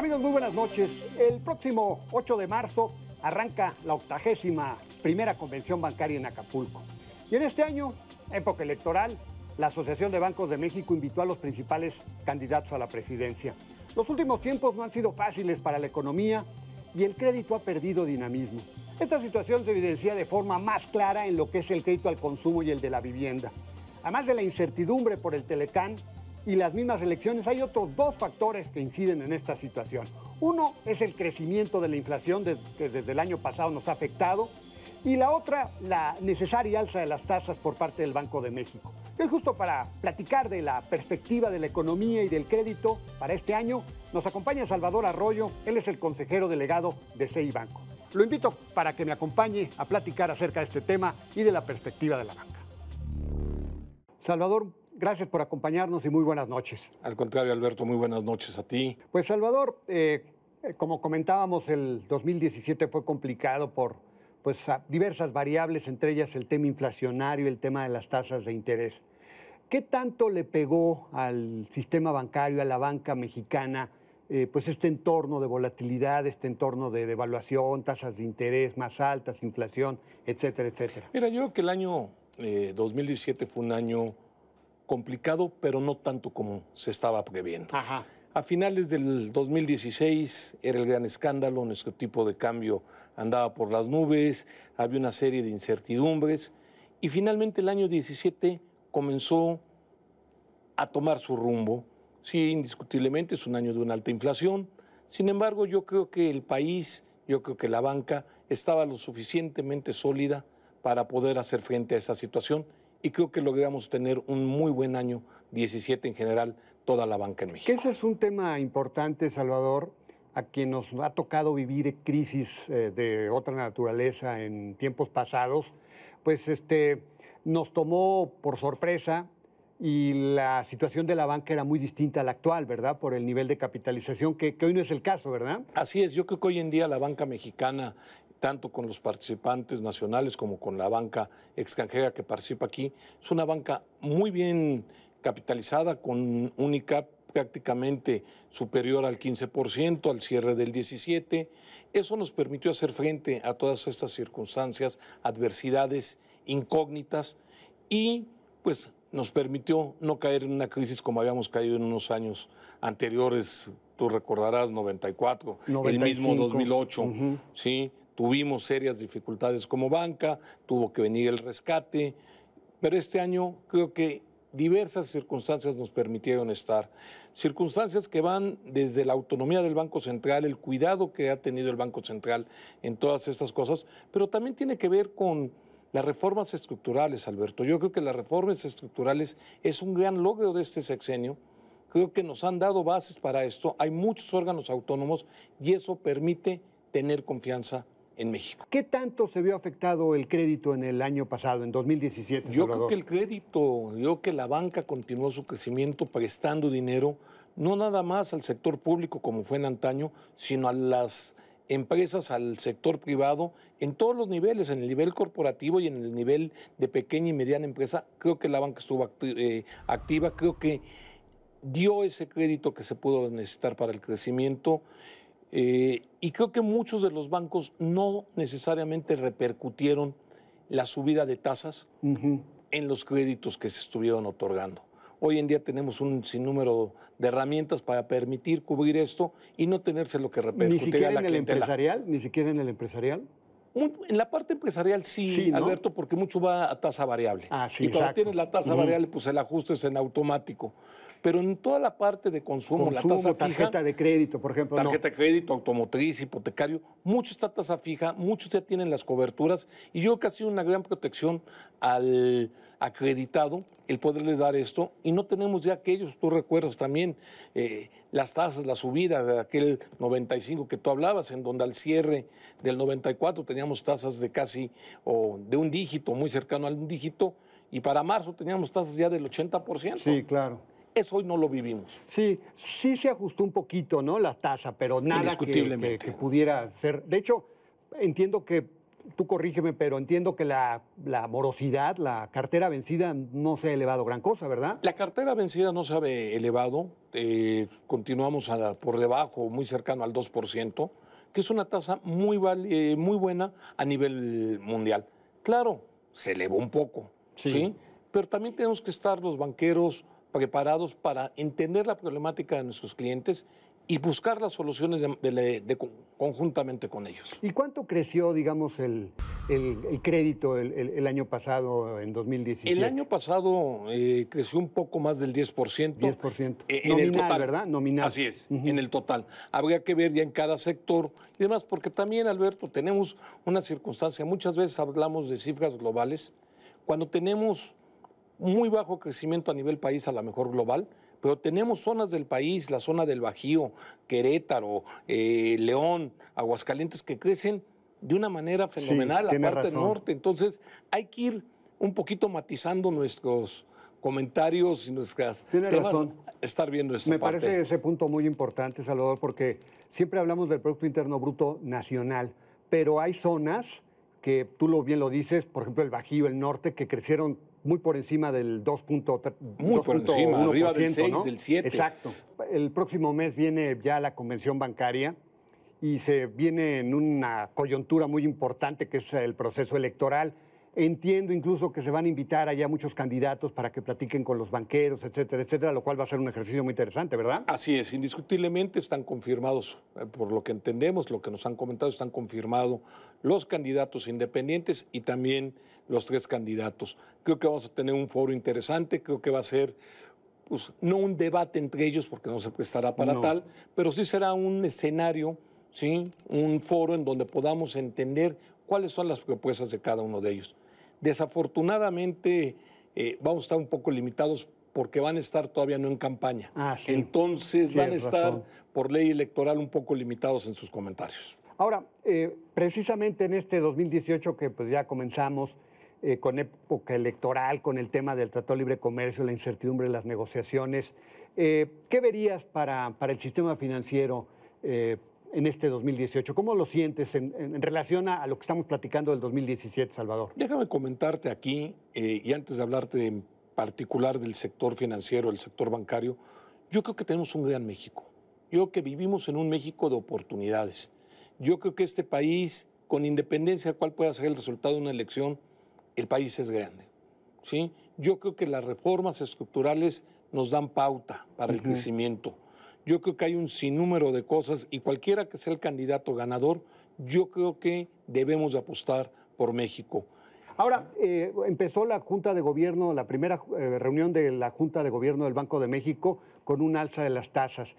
Amigos, muy buenas noches. El próximo 8 de marzo arranca la 81ª Convención Bancaria en Acapulco. Y en este año, época electoral, la Asociación de Bancos de México invitó a los principales candidatos a la presidencia. Los últimos tiempos no han sido fáciles para la economía y el crédito ha perdido dinamismo. Esta situación se evidencia de forma más clara en lo que es el crédito al consumo y el de la vivienda. Además de la incertidumbre por el Telecán y las mismas elecciones, hay otros dos factores que inciden en esta situación. Uno es el crecimiento de la inflación que desde el año pasado nos ha afectado, y la otra, la necesaria alza de las tasas por parte del Banco de México. Es justo para platicar de la perspectiva de la economía y del crédito para este año. Nos acompaña Salvador Arroyo, él es el consejero delegado de CI Banco. Lo invito para que me acompañe a platicar acerca de este tema y de la perspectiva de la banca. Salvador, gracias por acompañarnos y muy buenas noches. Al contrario, Alberto, muy buenas noches a ti. Pues Salvador, como comentábamos, el 2017 fue complicado por diversas variables, entre ellas el tema inflacionario y el tema de las tasas de interés. ¿Qué tanto le pegó al sistema bancario, a la banca mexicana, este entorno de volatilidad, este entorno de devaluación, tasas de interés más altas, inflación, etcétera, etcétera? Mira, yo creo que el año 2017 fue un año complicado, pero no tanto como se estaba previendo. Ajá. A finales del 2016 era el gran escándalo, nuestro tipo de cambio andaba por las nubes, había una serie de incertidumbres y finalmente el año 17 comenzó a tomar su rumbo. Sí, indiscutiblemente es un año de una alta inflación. Sin embargo, yo creo que el país, yo creo que la banca estaba lo suficientemente sólida para poder hacer frente a esa situación y creo que logramos tener un muy buen año 17 en general, toda la banca en México. Ese es un tema importante, Salvador, a quien nos ha tocado vivir crisis de otra naturaleza en tiempos pasados, nos tomó por sorpresa y la situación de la banca era muy distinta a la actual, ¿verdad? Por el nivel de capitalización, que hoy no es el caso, ¿verdad? Así es, yo creo que hoy en día la banca mexicana, tanto con los participantes nacionales como con la banca extranjera que participa aquí, es una banca muy bien capitalizada, con un ICAP prácticamente superior al 15% al cierre del 17. Eso nos permitió hacer frente a todas estas circunstancias, adversidades, incógnitas y pues nos permitió no caer en una crisis como habíamos caído en unos años anteriores. Tú recordarás 94, 95. El mismo 2008, ¿sí? Tuvimos serias dificultades como banca, tuvo que venir el rescate, pero este año creo que diversas circunstancias nos permitieron estar. Circunstancias que van desde la autonomía del Banco Central, el cuidado que ha tenido el Banco Central en todas estas cosas, pero también tiene que ver con las reformas estructurales, Alberto. Yo creo que las reformas estructurales es un gran logro de este sexenio. Creo que nos han dado bases para esto. Hay muchos órganos autónomos y eso permite tener confianza en México. ¿Qué tanto se vio afectado el crédito en el año pasado, en 2017? Yo creo que el crédito, yo creo que la banca continuó su crecimiento prestando dinero, no nada más al sector público como fue en antaño, sino a las empresas, al sector privado, en todos los niveles, en el nivel corporativo y en el nivel de pequeña y mediana empresa. Creo que la banca estuvo activa, creo que dio ese crédito que se pudo necesitar para el crecimiento. Y creo que muchos de los bancos no necesariamente repercutieron la subida de tasas en los créditos que se estuvieron otorgando. Hoy en día tenemos un sinnúmero de herramientas para permitir cubrir esto y no tenerse lo que repercute a la clientela. ¿Ni siquiera en el empresarial? En la parte empresarial sí, ¿no? Alberto, porque mucho va a tasa variable. Sí, y cuando tienes la tasa variable, pues el ajuste es en automático. Pero en toda la parte de consumo, la tasa fija, tarjeta de crédito, por ejemplo. Tarjeta de crédito, automotriz, hipotecario, mucho está tasa fija, muchos ya tienen las coberturas y yo creo que ha sido una gran protección al acreditado el poderle dar esto y no tenemos ya aquellos, tú recuerdas también las tasas, la subida de aquel 95 que tú hablabas, en donde al cierre del 94 teníamos tasas de casi o de un dígito, muy cercano al un dígito, y para marzo teníamos tasas ya del 80%. Sí, claro. Eso hoy no lo vivimos. Sí se ajustó un poquito, ¿no? La tasa, pero nada que pudiera ser. De hecho, entiendo que tú corrígeme, pero entiendo que la morosidad, la cartera vencida no se ha elevado gran cosa, ¿verdad? La cartera vencida no se ha elevado, continuamos por debajo, muy cercano al 2%, que es una tasa muy buena a nivel mundial. Claro, se elevó un poco, ¿sí? Pero también tenemos que estar los banqueros preparados para entender la problemática de nuestros clientes y buscar las soluciones conjuntamente con ellos. ¿Y cuánto creció, digamos, el crédito el año pasado, en 2017? El año pasado creció un poco más del 10%. 10%. En Nominal, el total, ¿verdad? Nominal. Así es, en el total. Habría que ver ya en cada sector y demás, porque también, Alberto, tenemos una circunstancia. Muchas veces hablamos de cifras globales. Cuando tenemos muy bajo crecimiento a nivel país, a lo mejor global, pero tenemos zonas del país, la zona del Bajío, Querétaro, León, Aguascalientes, que crecen de una manera fenomenal, sí, la parte razón. norte. Entonces, hay que ir un poquito matizando nuestros comentarios y nuestras Tiene temas, razón. estar viendo esta Me parte. parece ese punto muy importante, Salvador, porque siempre hablamos del Producto Interno Bruto nacional, pero hay zonas que tú bien lo dices, por ejemplo, el Bajío, el norte, que crecieron muy por encima del 2.3%. Muy por encima, arriba del 6, ¿no? del 7. Exacto. El próximo mes viene ya la convención bancaria y se viene en una coyuntura muy importante que es el proceso electoral. Entiendo incluso que se van a invitar allá muchos candidatos para que platiquen con los banqueros, etcétera, etcétera, lo cual va a ser un ejercicio muy interesante, ¿verdad? Así es, indiscutiblemente están confirmados, por lo que entendemos, lo que nos han comentado, están confirmados los candidatos independientes y también los 3 candidatos. Creo que vamos a tener un foro interesante, creo que va a ser, pues, no un debate entre ellos, porque no se prestará para tal, pero sí será un escenario, ¿sí? Un foro en donde podamos entender cuáles son las propuestas de cada uno de ellos. Desafortunadamente, vamos a estar un poco limitados porque van a estar todavía no en campaña. Sí. Entonces van a estar, razón, por ley electoral, un poco limitados en sus comentarios. Ahora, precisamente en este 2018 que pues ya comenzamos con época electoral, con el tema del Tratado de Libre Comercio, la incertidumbre de las negociaciones, ¿qué verías para el sistema financiero en este 2018? ¿Cómo lo sientes en relación a lo que estamos platicando del 2017, Salvador? Déjame comentarte aquí, y antes de hablarte en particular del sector financiero, el sector bancario, yo creo que tenemos un gran México. Yo creo que vivimos en un México de oportunidades. Yo creo que este país, con independencia de cuál pueda ser el resultado de una elección, el país es grande, ¿sí? Yo creo que las reformas estructurales nos dan pauta para el crecimiento. Yo creo que hay un sinnúmero de cosas y cualquiera que sea el candidato ganador, yo creo que debemos de apostar por México. Ahora, empezó la Junta de Gobierno, la primera reunión de la Junta de Gobierno del Banco de México con un alza de las tasas.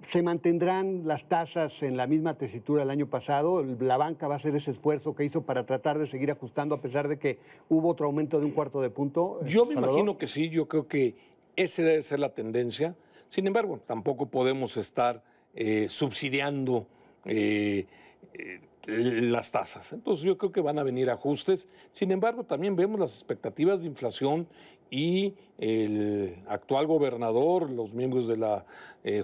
¿Se mantendrán las tasas en la misma tesitura del año pasado? ¿La banca va a hacer ese esfuerzo que hizo para tratar de seguir ajustando a pesar de que hubo otro aumento de 1/4 de punto? Yo me imagino que sí, yo creo que esa debe ser la tendencia. Sin embargo, tampoco podemos estar subsidiando las tasas. Entonces yo creo que van a venir ajustes. Sin embargo, también vemos las expectativas de inflación y el actual gobernador, los miembros de la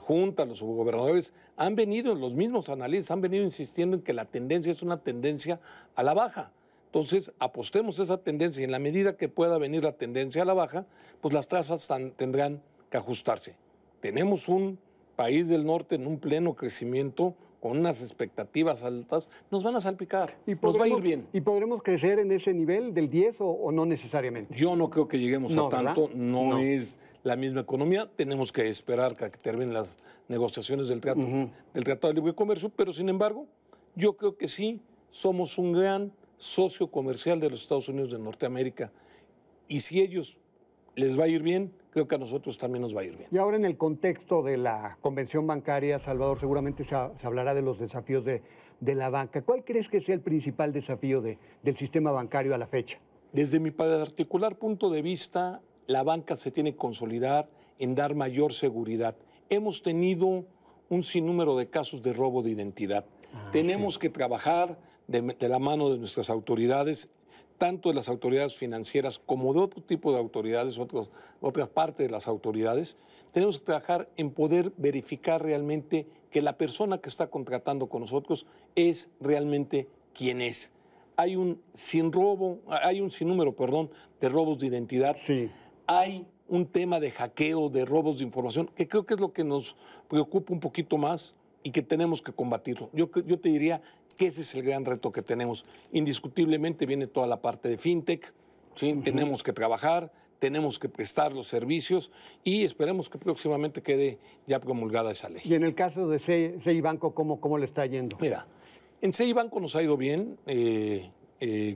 Junta, los subgobernadores, han venido, los mismos analistas han venido insistiendo en que la tendencia es una tendencia a la baja. Entonces, apostemos esa tendencia y en la medida que pueda venir la tendencia a la baja, pues las tasas tendrán que ajustarse. Tenemos un país del norte en un pleno crecimiento, con unas expectativas altas, nos van a salpicar, nos va a ir bien. ¿Y podremos crecer en ese nivel del 10 o no necesariamente? Yo no creo que lleguemos a tanto, ¿verdad? no es la misma economía, tenemos que esperar a que terminen las negociaciones del Tratado de Libre Comercio, pero sin embargo, yo creo que sí, somos un gran socio comercial de los Estados Unidos de Norteamérica, y si ellos les va a ir bien, creo que a nosotros también nos va a ir bien. Y ahora en el contexto de la convención bancaria, Salvador, seguramente se hablará de los desafíos de la banca. ¿Cuál crees que sea el principal desafío del sistema bancario a la fecha? Desde mi particular punto de vista, la banca se tiene que consolidar en dar mayor seguridad. Hemos tenido un sinnúmero de casos de robo de identidad. Tenemos que trabajar de la mano de nuestras autoridades, tanto de las autoridades financieras como de otro tipo de autoridades, otras partes de las autoridades. Tenemos que trabajar en poder verificar realmente que la persona que está contratando con nosotros es realmente quien es. hay un sinnúmero, perdón, de robos de identidad. Sí. Hay un tema de hackeo, de robos de información, que creo que es lo que nos preocupa un poquito más y que tenemos que combatirlo. Yo te diría que ese es el gran reto que tenemos. Indiscutiblemente viene toda la parte de fintech, ¿sí? Tenemos que trabajar, tenemos que prestar los servicios y esperemos que próximamente quede ya promulgada esa ley. Y en el caso de CI Banco, ¿cómo le está yendo? Mira, en CI Banco nos ha ido bien.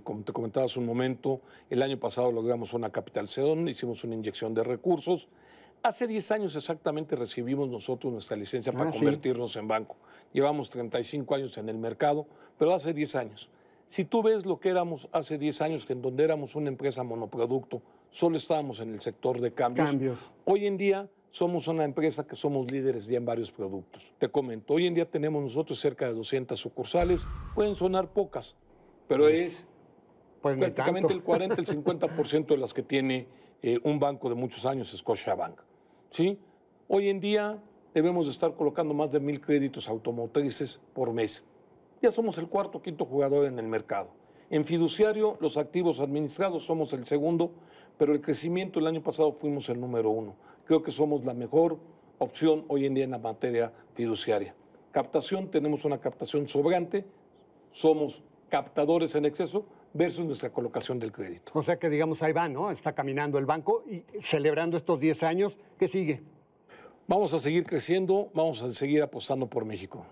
Como te comentaba hace un momento, el año pasado logramos una capitalización, hicimos una inyección de recursos. Hace 10 años exactamente recibimos nosotros nuestra licencia para convertirnos en banco. Llevamos 35 años en el mercado, pero hace 10 años. Si tú ves lo que éramos hace 10 años, en donde éramos una empresa monoproducto, solo estábamos en el sector de cambios. Hoy en día somos una empresa que somos líderes ya en varios productos. Te comento, hoy en día tenemos nosotros cerca de 200 sucursales. Pueden sonar pocas, pero es prácticamente el 40, el 50% de las que tiene un banco de muchos años, Scotiabank. ¿Sí? Hoy en día debemos de estar colocando más de 1,000 créditos automotrices por mes. Ya somos el cuarto o quinto jugador en el mercado. En fiduciario, los activos administrados somos el segundo, pero el crecimiento el año pasado fuimos el número 1. Creo que somos la mejor opción hoy en día en la materia fiduciaria. Captación, tenemos una captación sobrante, somos captadores en exceso versus nuestra colocación del crédito. O sea que, digamos, ahí va, ¿no? Está caminando el banco y celebrando estos 10 años. ¿Qué sigue? Vamos a seguir creciendo, vamos a seguir apostando por México.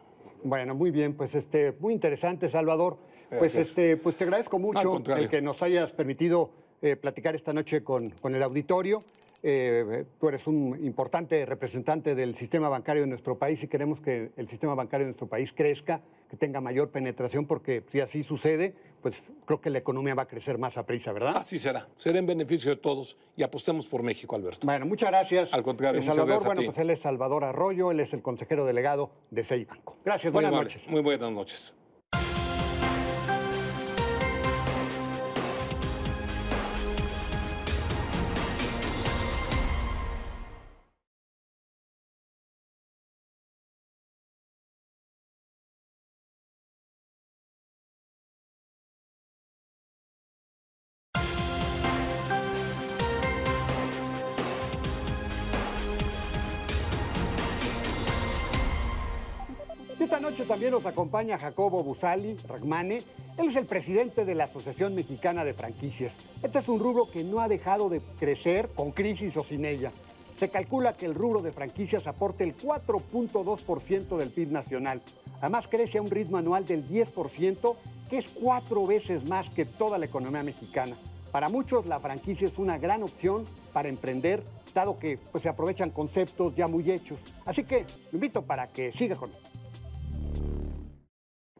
Bueno, muy bien, pues muy interesante, Salvador. Pues te agradezco mucho el que nos hayas permitido platicar esta noche con el auditorio. Tú eres un importante representante del sistema bancario de nuestro país y queremos que el sistema bancario de nuestro país crezca, que tenga mayor penetración, porque si así sucede, pues creo que la economía va a crecer más a prisa, ¿verdad? Así será. Será en beneficio de todos y apostemos por México, Alberto. Bueno, muchas gracias. Al contrario, Salvador, muchas gracias a ti. Pues él es Salvador Arroyo, él es el consejero delegado de CI Banco. Gracias, buenas noches. Muy buenas noches. Esta noche también nos acompaña Jacobo Busali Ragmane. Él es el presidente de la Asociación Mexicana de Franquicias. Este es un rubro que no ha dejado de crecer con crisis o sin ella. Se calcula que el rubro de franquicias aporta el 4.2% del PIB nacional. Además crece a un ritmo anual del 10%, que es 4 veces más que toda la economía mexicana. Para muchos la franquicia es una gran opción para emprender, dado que se aprovechan conceptos ya muy hechos. Así que lo invito para que siga con nosotros.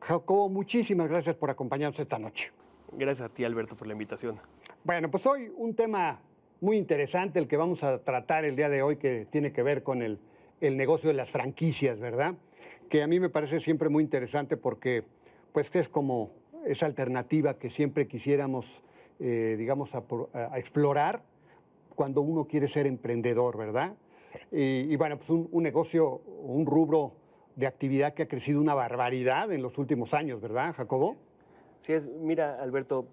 Jacobo, muchísimas gracias por acompañarnos esta noche. Gracias a ti, Alberto, por la invitación. Bueno, pues hoy un tema muy interesante el que vamos a tratar el día de hoy, que tiene que ver con el negocio de las franquicias, ¿verdad? Que a mí me parece siempre muy interesante porque pues es como esa alternativa que siempre quisiéramos, digamos, a explorar cuando uno quiere ser emprendedor, ¿verdad? Y bueno, pues un negocio, un rubro de actividad que ha crecido una barbaridad en los últimos años, ¿verdad, Jacobo? Sí, mira, Alberto,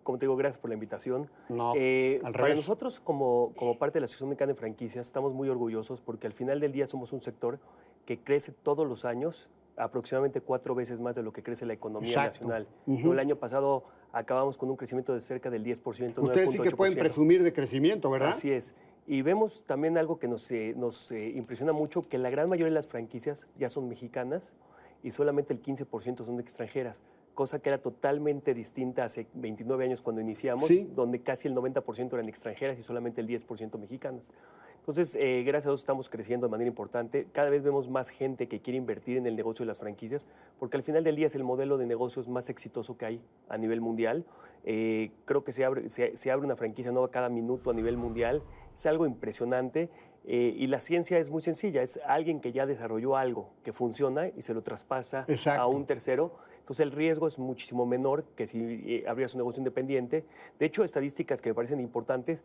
como te digo, gracias por la invitación. No, al para revés. nosotros, como parte de la Asociación Mexicana de Franquicias, estamos muy orgullosos porque al final del día somos un sector que crece todos los años, aproximadamente 4 veces más de lo que crece la economía nacional. El año pasado acabamos con un crecimiento de cerca del 10%. Ustedes sí que pueden presumir de crecimiento, ¿verdad? Así es. Y vemos también algo que nos impresiona mucho, que la gran mayoría de las franquicias ya son mexicanas y solamente el 15% son extranjeras, cosa que era totalmente distinta hace 29 años cuando iniciamos, donde casi el 90% eran extranjeras y solamente el 10% mexicanas. Entonces, gracias a Dios estamos creciendo de manera importante. Cada vez vemos más gente que quiere invertir en el negocio de las franquicias, porque al final del día es el modelo de negocios más exitoso que hay a nivel mundial. Creo que se abre una franquicia nueva cada minuto a nivel mundial. Es algo impresionante y la ciencia es muy sencilla. Es alguien que ya desarrolló algo que funciona y se lo traspasa a un tercero. Entonces el riesgo es muchísimo menor que si abrieras un negocio independiente. De hecho, estadísticas que me parecen importantes,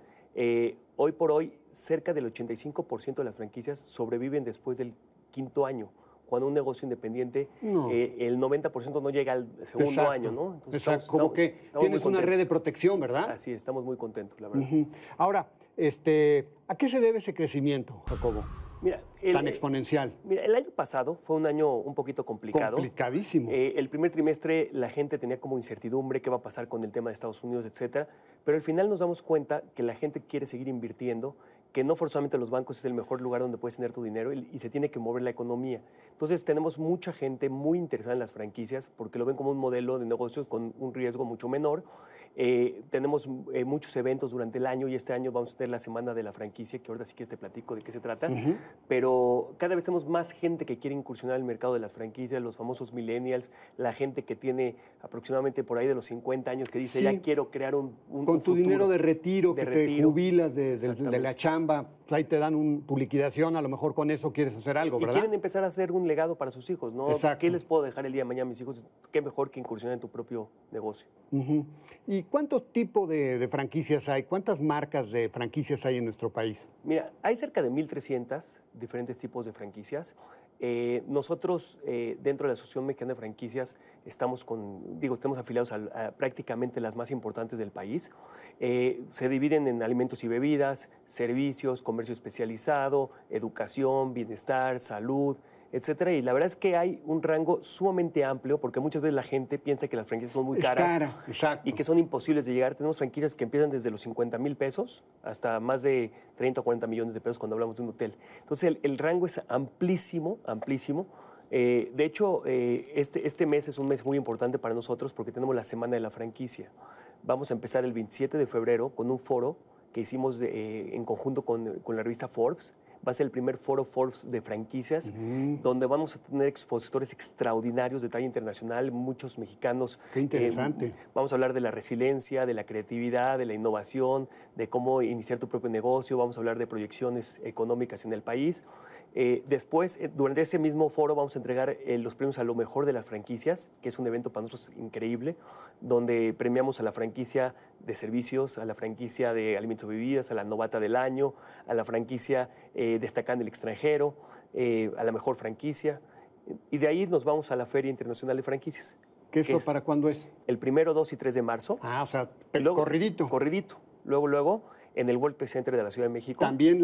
hoy por hoy cerca del 85% de las franquicias sobreviven después del 5.º año, cuando un negocio independiente, No. el 90% no llega al segundo Exacto. año, ¿no? Entonces, Exacto. Como que estamos tienes muy una red de contentos. protección, ¿verdad? Así es, estamos muy contentos, la verdad. Ujú. Ahora, ¿a qué se debe ese crecimiento, Jacobo? Mira, Tan exponencial. Mira, el año pasado fue un año un poquito complicado. Complicadísimo. El primer trimestre la gente tenía como incertidumbre qué va a pasar con el tema de Estados Unidos, etcétera. Pero al final nos damos cuenta que la gente quiere seguir invirtiendo, que no forzosamente los bancos es el mejor lugar donde puedes tener tu dinero y se tiene que mover la economía. Entonces tenemos mucha gente muy interesada en las franquicias porque lo ven como un modelo de negocios con un riesgo mucho menor. Tenemos muchos eventos durante el año y este año vamos a tener la Semana de la Franquicia, que ahorita sí que te platico de qué se trata. Pero cada vez tenemos más gente que quiere incursionar en el mercado de las franquicias, los famosos millennials, la gente que tiene aproximadamente por ahí de los 50 años que dice, Sí. ya quiero crear un Con tu futuro dinero de retiro, de que retiro. te jubilas de Exactamente. la chamba, pues ahí te dan tu liquidación, a lo mejor con eso quieres hacer algo, Y ¿verdad? quieren empezar a hacer un legado para sus hijos, ¿no? Exacto. ¿Qué les puedo dejar el día de mañana a mis hijos? Qué mejor que incursionar en tu propio negocio. Ujú. ¿Y cuántos tipos de franquicias hay? ¿Cuántas marcas de franquicias hay en nuestro país? Mira, hay cerca de 1,300 diferentes tipos de franquicias. Nosotros, dentro de la Asociación Mexicana de Franquicias, estamos afiliados a prácticamente las más importantes del país. Se dividen en alimentos y bebidas, servicios, comercio especializado, educación, bienestar, salud, etcétera. Y la verdad es que hay un rango sumamente amplio porque muchas veces la gente piensa que las franquicias son muy Es caras cara, exacto. y que son imposibles de llegar. Tenemos franquicias que empiezan desde los 50,000 pesos hasta más de 30 o 40 millones de pesos cuando hablamos de un hotel. Entonces, el rango es amplísimo, amplísimo. De hecho, este mes es un mes muy importante para nosotros porque tenemos la Semana de la Franquicia. Vamos a empezar el 27 de febrero con un foro que hicimos en conjunto con la revista Forbes. Va a ser el primer foro Forbes de franquicias, donde vamos a tener expositores extraordinarios de talla internacional, muchos mexicanos. Qué interesante. Vamos a hablar de la resiliencia, de la creatividad, de la innovación, de cómo iniciar tu propio negocio, vamos a hablar de proyecciones económicas en el país. Después, durante ese mismo foro, vamos a entregar los premios a lo mejor de las franquicias, que es un evento para nosotros increíble, donde premiamos a la franquicia de servicios, a la franquicia de alimentos y bebidas, a la novata del año, a la franquicia destacada en el extranjero, a la mejor franquicia. Y de ahí nos vamos a la Feria Internacional de Franquicias. ¿Qué eso es para cuándo es? El 1, 2 y 3 de marzo. Ah, o sea, Y luego- corridito. Corridito. Luego, en el World Trade Center de la Ciudad de México. También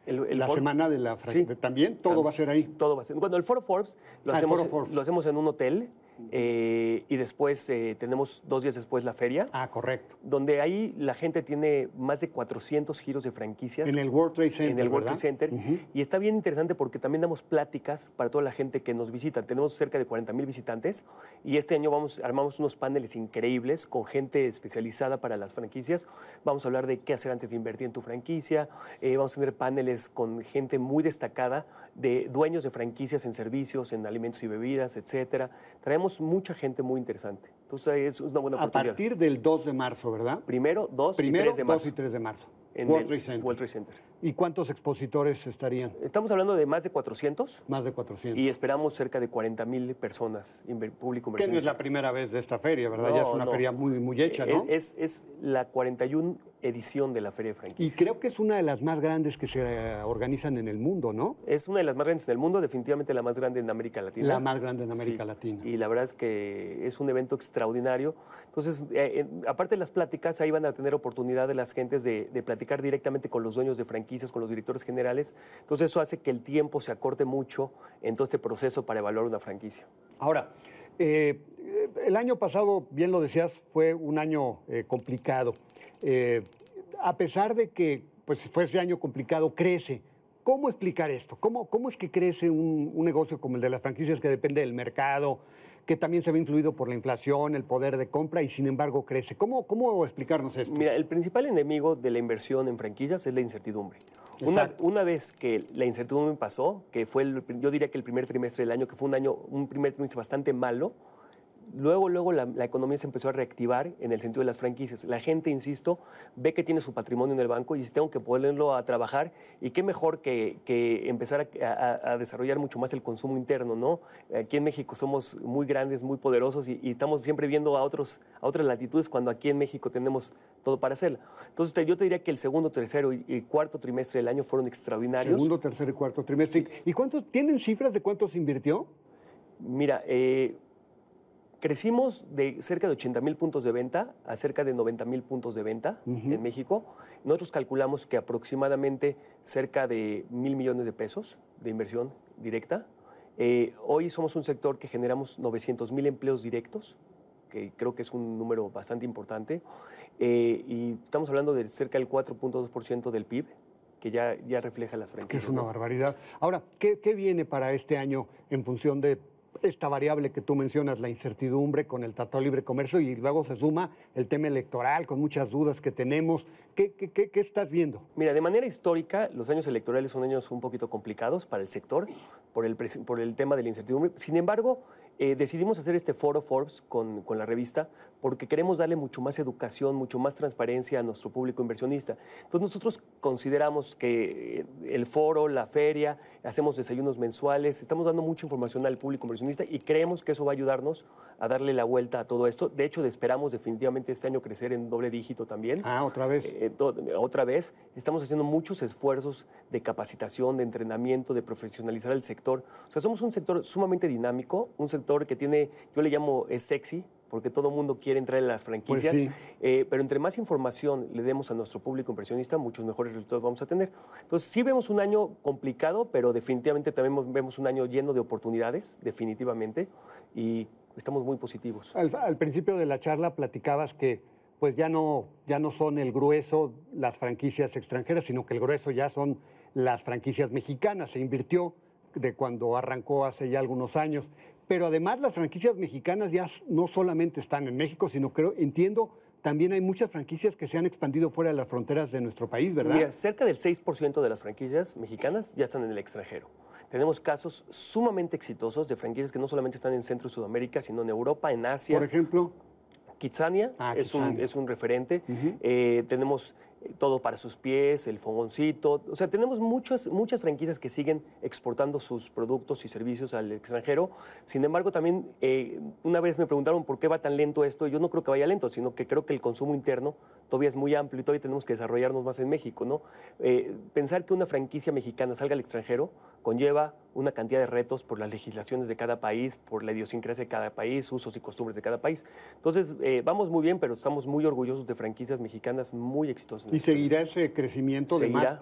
El la foro- semana de la Sí. también todo va a ser ahí. Todo va a ser. Bueno, el Foro Forbes lo, Ah, el hacemos, Foro Forbes. lo hacemos en un hotel y después tenemos 2 días después la feria, Ah, correcto. donde ahí la gente tiene más de 400 giros de franquicias. En el World Trade Center, En el World ¿verdad? Trade Center. Ujú. Y está bien interesante porque también damos pláticas para toda la gente que nos visita. Tenemos cerca de 40,000 visitantes y este año armamos unos paneles increíbles con gente especializada para las franquicias. Vamos a hablar de qué hacer antes de invertir en tu franquicia. Vamos a tener paneles con gente muy destacada de dueños de franquicias en servicios, en alimentos y bebidas, etcétera. Traemos mucha gente muy interesante. Entonces es una buena A oportunidad. partir del 2 de marzo, ¿verdad? Primero, 2 y Primero, 3 de 2 marzo. y 3 de marzo. En World el Trade Center. World Trade Center. ¿Y cuántos expositores estarían? Estamos hablando de más de 400 Más de 400. y esperamos cerca de 40,000 personas, público Que no es inversionista. la primera vez de esta feria, ¿verdad? Ya es No, una no. feria muy hecha, ¿no? Es la 41 edición de la Feria de Y Franquicias. creo que es una de las más grandes que se organizan en el mundo, ¿no? Es una de las más grandes en el mundo, definitivamente la más grande en América Latina. La más grande en América Sí, Latina. Y la verdad es que es un evento extraordinario. Entonces, aparte de las pláticas, ahí van a tener oportunidad de las gentes de platicar directamente con los dueños de franquicias, con los directores generales. Entonces, eso hace que el tiempo se acorte mucho en todo este proceso para evaluar una franquicia. Ahora, el año pasado, bien lo decías, fue un año complicado. A pesar de que pues, fue ese año complicado, crece. ¿Cómo explicar esto? ¿Cómo es que crece un negocio como el de las franquicias que depende del mercado, que también se ve influido por la inflación, el poder de compra y sin embargo crece? ¿Cómo explicarnos esto? Mira, el principal enemigo de la inversión en franquicias es la incertidumbre. Exacto. Una vez que la incertidumbre pasó, que fue, yo diría que el primer trimestre del año, que fue un primer trimestre bastante malo, Luego la economía se empezó a reactivar en el sentido de las franquicias. La gente, insisto, ve que tiene su patrimonio en el banco y dice, tengo que ponerlo a trabajar, y qué mejor que empezar a desarrollar mucho más el consumo interno, ¿no? Aquí en México somos muy grandes, muy poderosos y estamos siempre viendo a otras latitudes, cuando aquí en México tenemos todo para hacerlo. Entonces yo te diría que el segundo, tercero y cuarto trimestre del año fueron extraordinarios. Segundo, tercero y cuarto trimestre. Sí. ¿Y tienen cifras de cuánto se invirtió? Mira, crecimos de cerca de 80,000 puntos de venta a cerca de 90,000 puntos de venta en México. Nosotros calculamos que aproximadamente cerca de 1,000 millones de pesos de inversión directa. Hoy somos un sector que generamos 900,000 empleos directos, que creo que es un número bastante importante. Y estamos hablando de cerca del 4.2% del PIB, que ya refleja las franquicias. Que es una barbaridad. Ahora, ¿qué viene para este año en función de esta variable que tú mencionas, la incertidumbre con el Tratado de Libre Comercio, y luego se suma el tema electoral con muchas dudas que tenemos? ¿Qué estás viendo? Mira, de manera histórica, los años electorales son años un poquito complicados para el sector por el tema de la incertidumbre. Sin embargo, decidimos hacer este foro Forbes con la revista porque queremos darle mucho más educación, mucho más transparencia a nuestro público inversionista. Entonces nosotros consideramos que el foro, la feria, hacemos desayunos mensuales, estamos dando mucha información al público inversionista y creemos que eso va a ayudarnos a darle la vuelta a todo esto. De hecho, esperamos definitivamente este año crecer en doble dígito también. Ah, otra vez. Otra vez. Estamos haciendo muchos esfuerzos de capacitación, de entrenamiento, de profesionalizar el sector. O sea, somos un sector sumamente dinámico, un sector que tiene, yo le llamo, es sexy, porque todo el mundo quiere entrar en las franquicias, pues sí. Pero entre más información le demos a nuestro público inversionista, muchos mejores resultados vamos a tener. Entonces, sí vemos un año complicado, pero definitivamente también vemos un año lleno de oportunidades, definitivamente, y estamos muy positivos. Al principio de la charla platicabas que pues ya no son el grueso las franquicias extranjeras, sino que el grueso ya son las franquicias mexicanas. Se invirtió de cuando arrancó hace ya algunos años. Pero además las franquicias mexicanas ya no solamente están en México, sino entiendo, también hay muchas franquicias que se han expandido fuera de las fronteras de nuestro país, ¿verdad? Mira, cerca del 6% de las franquicias mexicanas ya están en el extranjero. Tenemos casos sumamente exitosos de franquicias que no solamente están en Centro y Sudamérica, sino en Europa, en Asia. Por ejemplo, Kitsania es un referente. Tenemos Todo para sus pies, el Fogoncito. O sea, tenemos muchas franquicias que siguen exportando sus productos y servicios al extranjero. Sin embargo, también una vez me preguntaron por qué va tan lento esto. Yo no creo que vaya lento, sino que creo que el consumo interno todavía es muy amplio y todavía tenemos que desarrollarnos más en México, ¿no? Pensar que una franquicia mexicana salga al extranjero conlleva una cantidad de retos por las legislaciones de cada país, por la idiosincrasia de cada país, usos y costumbres de cada país. Entonces, vamos muy bien, pero estamos muy orgullosos de franquicias mexicanas muy exitosas. ¿Y seguirá ese crecimiento? ¿Seguirá?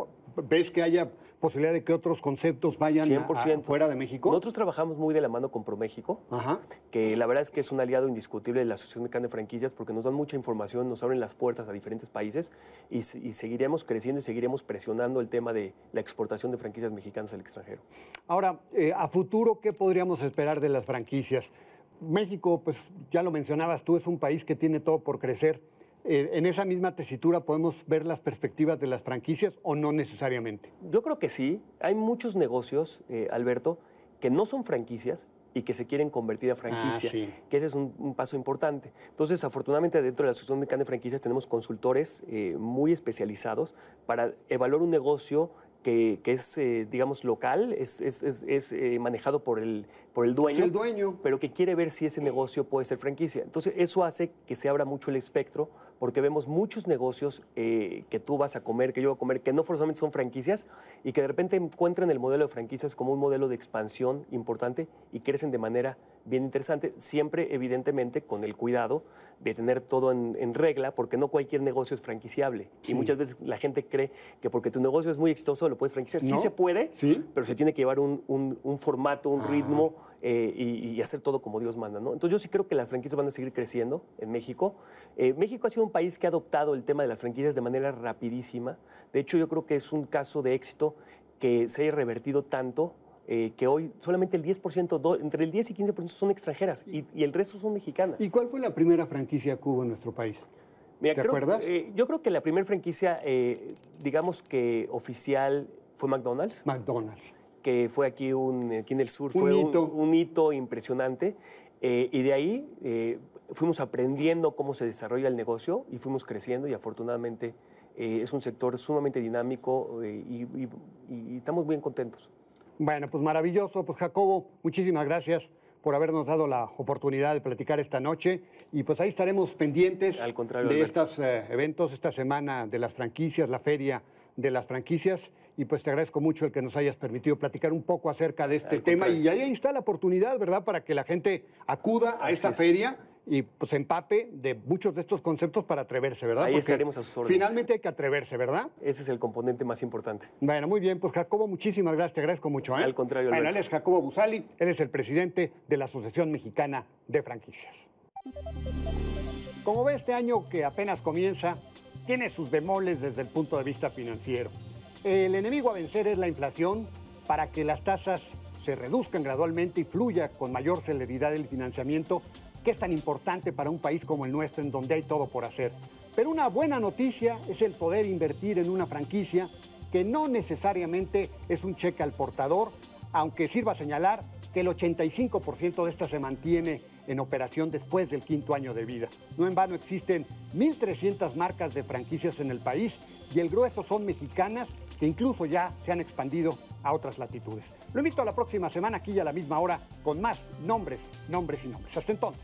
¿Ves que haya posibilidad de que otros conceptos vayan 100%. fuera de México? Nosotros trabajamos muy de la mano con ProMéxico, que la verdad es que es un aliado indiscutible de la Asociación Mexicana de Franquicias porque nos dan mucha información, nos abren las puertas a diferentes países y seguiremos creciendo y seguiremos presionando el tema de la exportación de franquicias mexicanas al extranjero. Ahora, a futuro, ¿qué podríamos esperar de las franquicias? México, pues ya lo mencionabas tú, es un país que tiene todo por crecer. ¿En esa misma tesitura podemos ver las perspectivas de las franquicias o no necesariamente? Yo creo que sí. Hay muchos negocios, Alberto, que no son franquicias y que se quieren convertir a franquicia, que ese es un paso importante. Entonces, afortunadamente, dentro de la Asociación Mexicana de Franquicias tenemos consultores muy especializados para evaluar un negocio que es, digamos, local, es manejado por el dueño, sí, el dueño, pero que quiere ver si ese negocio puede ser franquicia. Entonces, eso hace que se abra mucho el espectro, porque vemos muchos negocios que tú vas a comer, que yo voy a comer, que no forzosamente son franquicias y que de repente encuentran el modelo de franquicias como un modelo de expansión importante y crecen de manera bien interesante, siempre evidentemente con el cuidado de tener todo en regla, porque no cualquier negocio es franquiciable. Sí. Y muchas veces la gente cree que porque tu negocio es muy exitoso lo puedes franquiciar. ¿No? Sí se puede, pero se tiene que llevar un formato, un ritmo y hacer todo como Dios manda, ¿no? Entonces yo sí creo que las franquicias van a seguir creciendo en México. México ha sido un país que ha adoptado el tema de las franquicias de manera rapidísima. De hecho, yo creo que es un caso de éxito que se haya revertido tanto que hoy solamente el 10%, entre el 10 y 15% son extranjeras y el resto son mexicanas. ¿Y cuál fue la primera franquicia que hubo en nuestro país? Mira, ¿Te acuerdas? Yo creo que la primera franquicia, digamos que oficial, fue McDonald's. McDonald's. Que fue aquí en el sur, Un fue hito. un hito impresionante. Y de ahí fuimos aprendiendo cómo se desarrolla el negocio y fuimos creciendo y afortunadamente es un sector sumamente dinámico y estamos bien contentos. Bueno, pues maravilloso. Pues Jacobo, muchísimas gracias por habernos dado la oportunidad de platicar esta noche. Y pues ahí estaremos pendientes Al contrario, de Alberto. estos eventos, esta semana de las franquicias, la feria de las franquicias. Y pues te agradezco mucho el que nos hayas permitido platicar un poco acerca de este Al tema. contrario. Y ahí está la oportunidad, ¿verdad?, para que la gente acuda a esta es. feria y pues empape de muchos de estos conceptos para atreverse, ¿verdad? Ahí Porque estaremos a sus órdenes. finalmente hay que atreverse, ¿verdad? Ese es el componente más importante. Bueno, muy bien, pues Jacobo, muchísimas gracias, te agradezco mucho. Al contrario, Bueno, él Alberto. es Jacobo Busali, él es el presidente de la Asociación Mexicana de Franquicias. Como ve, este año que apenas comienza, tiene sus bemoles desde el punto de vista financiero. El enemigo a vencer es la inflación para que las tasas se reduzcan gradualmente y fluya con mayor celeridad el financiamiento, que es tan importante para un país como el nuestro, en donde hay todo por hacer. Pero una buena noticia es el poder invertir en una franquicia que no necesariamente es un cheque al portador, aunque sirva señalar que el 85% de esta se mantiene en operación después del 5º año de vida. No en vano existen 1,300 marcas de franquicias en el país y el grueso son mexicanas que incluso ya se han expandido a otras latitudes. Lo invito a la próxima semana aquí a la misma hora con más nombres y nombres. Hasta entonces.